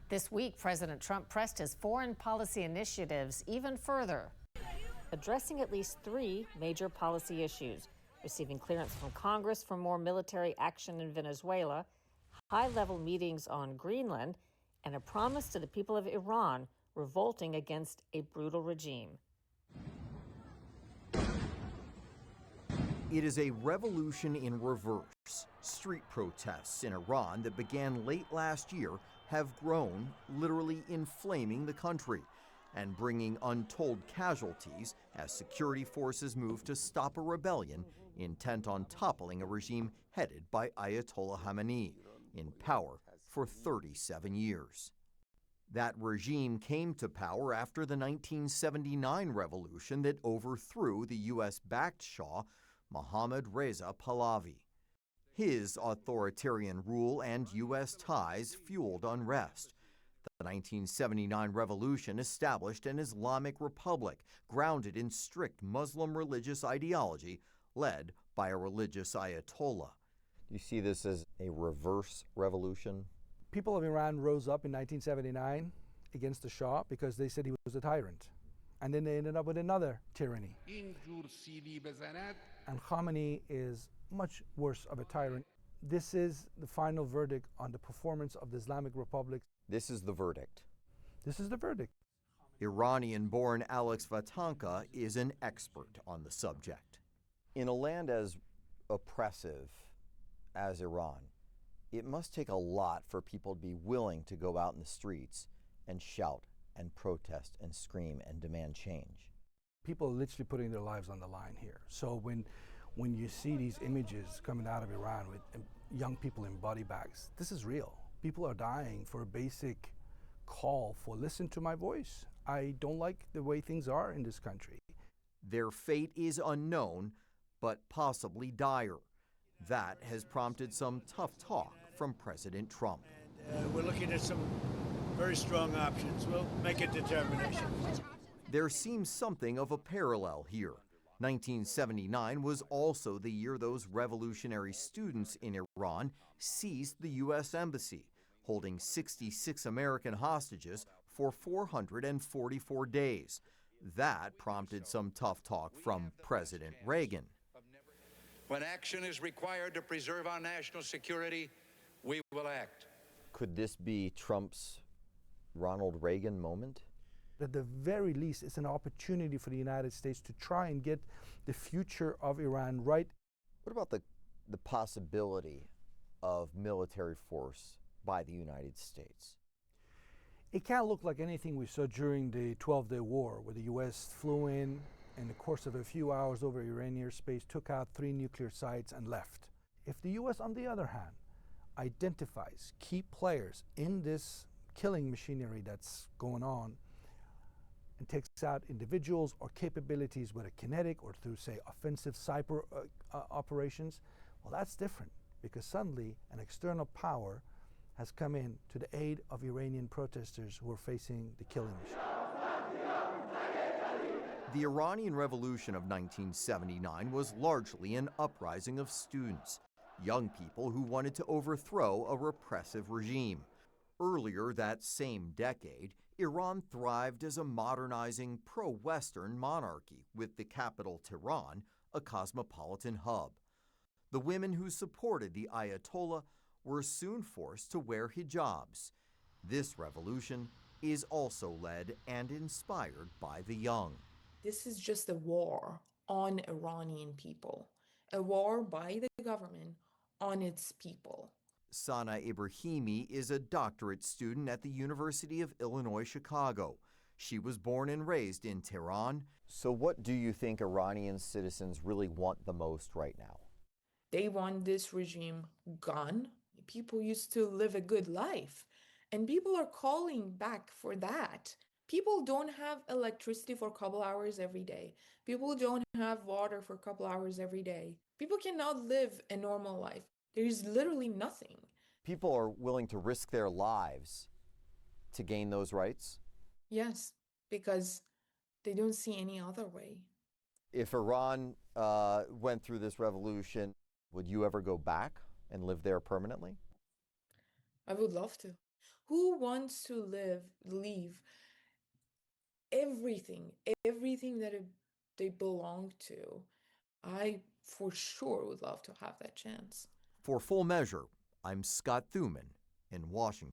This week, President Trump pressed his foreign policy initiatives even further, addressing at least 3 major policy issues: receiving clearance from Congress for more military action in Venezuela, high-level meetings on Greenland, and a promise to the people of Iran revolting against a brutal regime. It is a revolution in reverse. Street protests in Iran that began late last year have grown, literally inflaming the country and bringing untold casualties as security forces move to stop a rebellion intent on toppling a regime headed by Ayatollah Khamenei, in power for 37 years. That regime came to power after the 1979 revolution that overthrew the U.S.-backed Shah, Mohammad Reza Pahlavi. His authoritarian rule and U.S. ties fueled unrest. The 1979 revolution established an Islamic republic grounded in strict Muslim religious ideology led by a religious Ayatollah. Do you see this as a reverse revolution? People of Iran rose up in 1979 against the Shah because they said he was a tyrant. And then they ended up with another tyranny. And Khamenei is much worse of a tyrant. This is the final verdict on the performance of the Islamic Republic. This is the verdict. This is the verdict. Iranian-born Alex Vatanka is an expert on the subject. In a land as oppressive as Iran, it must take a lot for people to be willing to go out in the streets and shout and protest and scream and demand change. People are literally putting their lives on the line here. So when you see these images coming out of Iran with young people in body bags, this is real. People are dying for a basic call for listen to my voice. I don't like the way things are in this country. Their fate is unknown, but possibly dire. That has prompted some tough talk from President Trump. We're looking at some very strong options. We'll make a determination. There seems something of a parallel here. 1979 was also the year those revolutionary students in Iran seized the U.S. Embassy, holding 66 American hostages for 444 days. That prompted some tough talk from President Reagan. When action is required to preserve our national security, we will act. Could this be Trump's Ronald Reagan moment? At the very least, it's an opportunity for the United States to try and get the future of Iran right. What about the possibility of military force by the United States? It can't look like anything we saw during the 12-day war, where the U.S. flew in the course of a few hours over Iranian airspace, took out 3 nuclear sites and left. If the U.S., on the other hand, identifies key players in this killing machinery that's going on and takes out individuals or capabilities, whether kinetic or through, say, offensive cyber operations, well, that's different, because suddenly an external power has come in to the aid of Iranian protesters who are facing the killing machine. The Iranian Revolution of 1979 was largely an uprising of students, young people who wanted to overthrow a repressive regime. Earlier that same decade, Iran thrived as a modernizing pro-Western monarchy with the capital Tehran, a cosmopolitan hub. The women who supported the Ayatollah were soon forced to wear hijabs. This revolution is also led and inspired by the young. This is just a war on Iranian people, a war by the government on its people. Sana Ibrahimi is a doctorate student at the University of Illinois, Chicago. She was born and raised in Tehran. So what do you think Iranian citizens really want the most right now? They want this regime gone. People used to live a good life, and people are calling back for that. People don't have electricity for a couple hours every day. People don't have water for a couple hours every day. People cannot live a normal life. There is literally nothing. People are willing to risk their lives to gain those rights? Yes, because they don't see any other way. If Iran went through this revolution, would you ever go back and live there permanently? I would love to. Who wants to leave everything that they belong to? I for sure would love to have that chance. For Full Measure, I'm Scott Thuman in Washington.